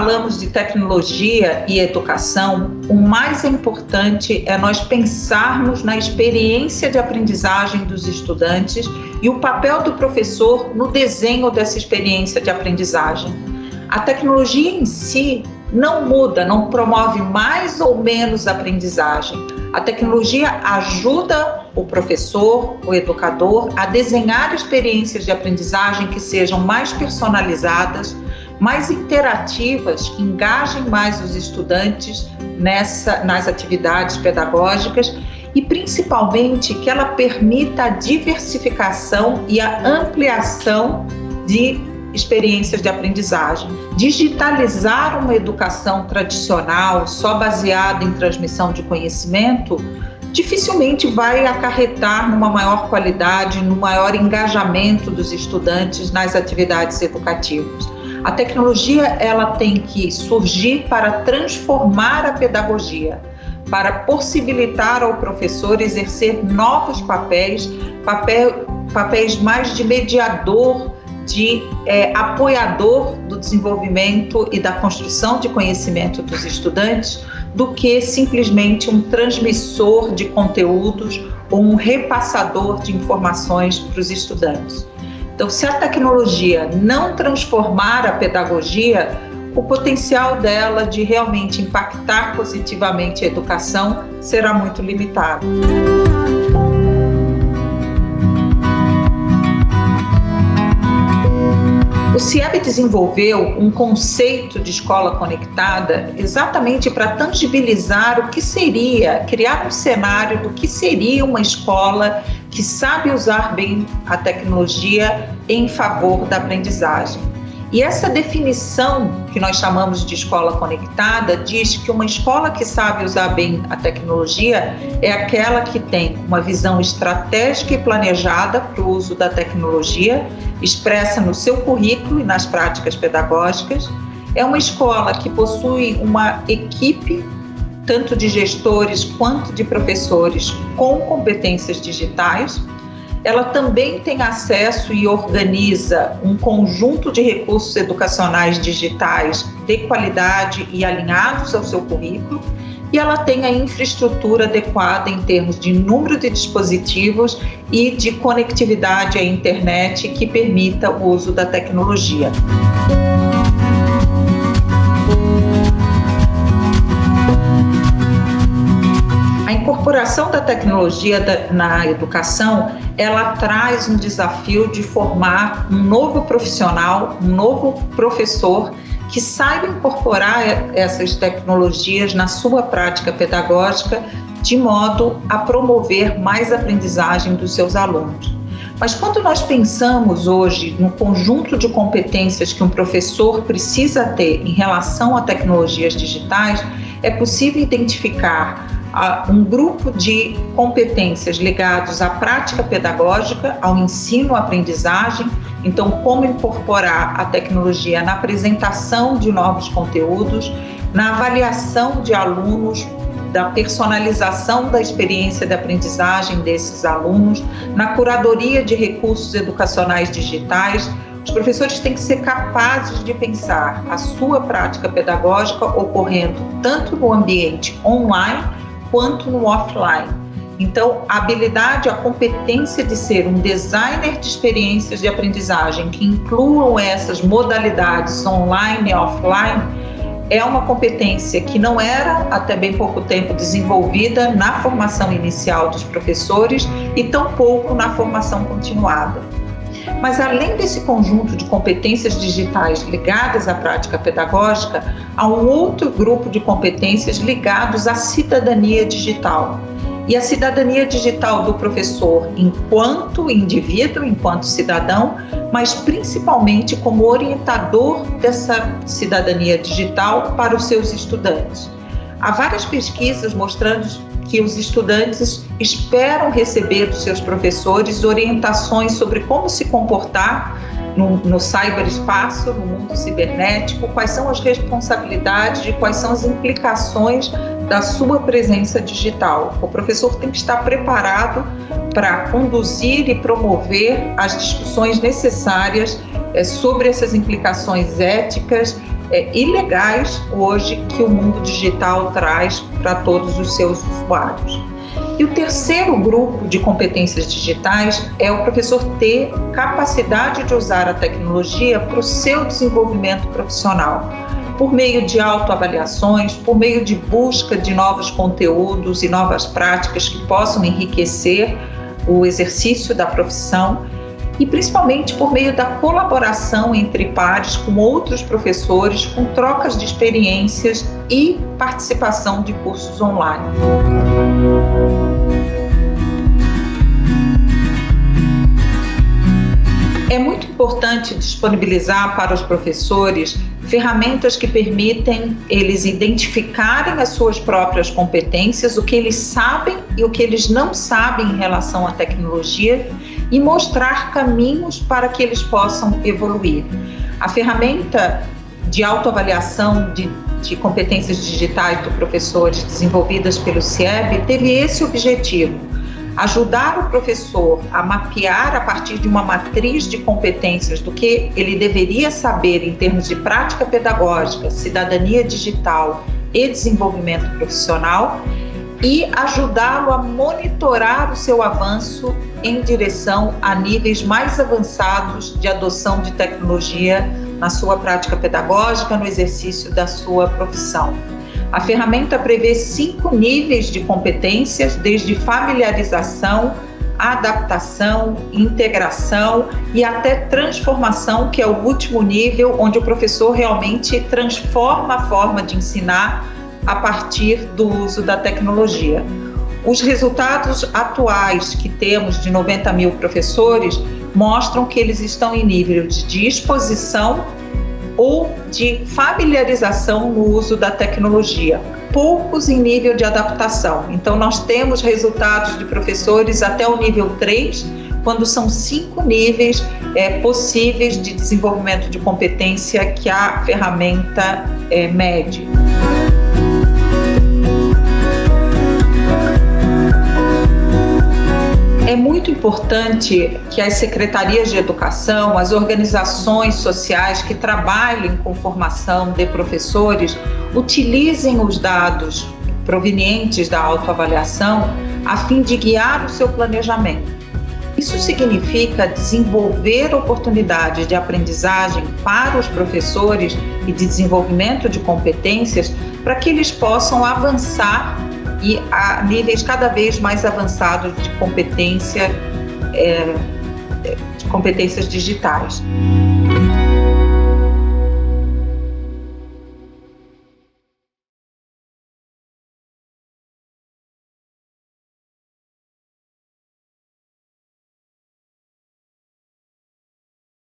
falamos de tecnologia e educação, o mais importante é nós pensarmos na experiência de aprendizagem dos estudantes e o papel do professor no desenho dessa experiência de aprendizagem. A tecnologia em si não muda, não promove mais ou menos aprendizagem. A tecnologia ajuda o professor, o educador, a desenhar experiências de aprendizagem que sejam mais personalizadas, mais interativas, que engajem mais os estudantes nas atividades pedagógicas e, principalmente, que ela permita a diversificação e a ampliação de experiências de aprendizagem. Digitalizar uma educação tradicional, só baseada em transmissão de conhecimento, dificilmente vai acarretar numa maior qualidade, no maior engajamento dos estudantes nas atividades educativas. A tecnologia, ela tem que surgir para transformar a pedagogia, para possibilitar ao professor exercer novos papéis mais de mediador, de apoiador do desenvolvimento e da construção de conhecimento dos estudantes, do que simplesmente um transmissor de conteúdos ou um repassador de informações para os estudantes. Então, se a tecnologia não transformar a pedagogia, o potencial dela de realmente impactar positivamente a educação será muito limitado. O CIEB desenvolveu um conceito de escola conectada exatamente para tangibilizar o que seria, criar um cenário do que seria uma escola que sabe usar bem a tecnologia em favor da aprendizagem. E essa definição que nós chamamos de escola conectada diz que uma escola que sabe usar bem a tecnologia é aquela que tem uma visão estratégica e planejada para o uso da tecnologia, expressa no seu currículo e nas práticas pedagógicas. É uma escola que possui uma equipe, tanto de gestores quanto de professores, com competências digitais. Ela também tem acesso e organiza um conjunto de recursos educacionais digitais de qualidade e alinhados ao seu currículo, e ela tem a infraestrutura adequada em termos de número de dispositivos e de conectividade à internet que permita o uso da tecnologia. A incorporação da tecnologia na educação, ela traz um desafio de formar um novo profissional, um novo professor que saiba incorporar essas tecnologias na sua prática pedagógica de modo a promover mais aprendizagem dos seus alunos. Mas quando nós pensamos hoje no conjunto de competências que um professor precisa ter em relação a tecnologias digitais, é possível identificar um grupo de competências ligados à prática pedagógica, ao ensino-aprendizagem. Então, como incorporar a tecnologia na apresentação de novos conteúdos, na avaliação de alunos, da personalização da experiência de aprendizagem desses alunos, na curadoria de recursos educacionais digitais. Os professores têm que ser capazes de pensar a sua prática pedagógica ocorrendo tanto no ambiente online quanto no offline. Então, a habilidade, a competência de ser um designer de experiências de aprendizagem que incluam essas modalidades online e offline é uma competência que não era até bem pouco tempo desenvolvida na formação inicial dos professores e tampouco na formação continuada. Mas além desse conjunto de competências digitais ligadas à prática pedagógica, há um outro grupo de competências ligados à cidadania digital. E a cidadania digital do professor enquanto indivíduo, enquanto cidadão, mas principalmente como orientador dessa cidadania digital para os seus estudantes. Há várias pesquisas mostrando que os estudantes esperam receber dos seus professores orientações sobre como se comportar no cyberespaço, no mundo cibernético, quais são as responsabilidades e quais são as implicações da sua presença digital. O professor tem que estar preparado para conduzir e promover as discussões necessárias sobre essas implicações éticas, ilegais hoje que o mundo digital traz para todos os seus usuários. E o terceiro grupo de competências digitais é o professor ter capacidade de usar a tecnologia para o seu desenvolvimento profissional, por meio de autoavaliações, por meio de busca de novos conteúdos e novas práticas que possam enriquecer o exercício da profissão e principalmente por meio da colaboração entre pares com outros professores, com trocas de experiências e participação de cursos online. É muito importante disponibilizar para os professores ferramentas que permitem eles identificarem as suas próprias competências, o que eles sabem e o que eles não sabem em relação à tecnologia e mostrar caminhos para que eles possam evoluir. A ferramenta de autoavaliação de competências digitais do professores desenvolvidas pelo CIEB teve esse objetivo: ajudar o professor a mapear a partir de uma matriz de competências do que ele deveria saber em termos de prática pedagógica, cidadania digital e desenvolvimento profissional e ajudá-lo a monitorar o seu avanço em direção a níveis mais avançados de adoção de tecnologia na sua prática pedagógica, no exercício da sua profissão. A ferramenta prevê 5 níveis de competências, desde familiarização, adaptação, integração e até transformação, que é o último nível, onde o professor realmente transforma a forma de ensinar a partir do uso da tecnologia. Os resultados atuais que temos de 90 mil professores mostram que eles estão em nível de exposição ou de familiarização no uso da tecnologia, poucos em nível de adaptação. Então, nós temos resultados de professores até o nível 3, quando são 5 níveis possíveis de desenvolvimento de competência que a ferramenta mede. É muito importante que as secretarias de educação, as organizações sociais que trabalhem com formação de professores, utilizem os dados provenientes da autoavaliação a fim de guiar o seu planejamento. Isso significa desenvolver oportunidades de aprendizagem para os professores e de desenvolvimento de competências para que eles possam avançar e a níveis cada vez mais avançados de competências digitais.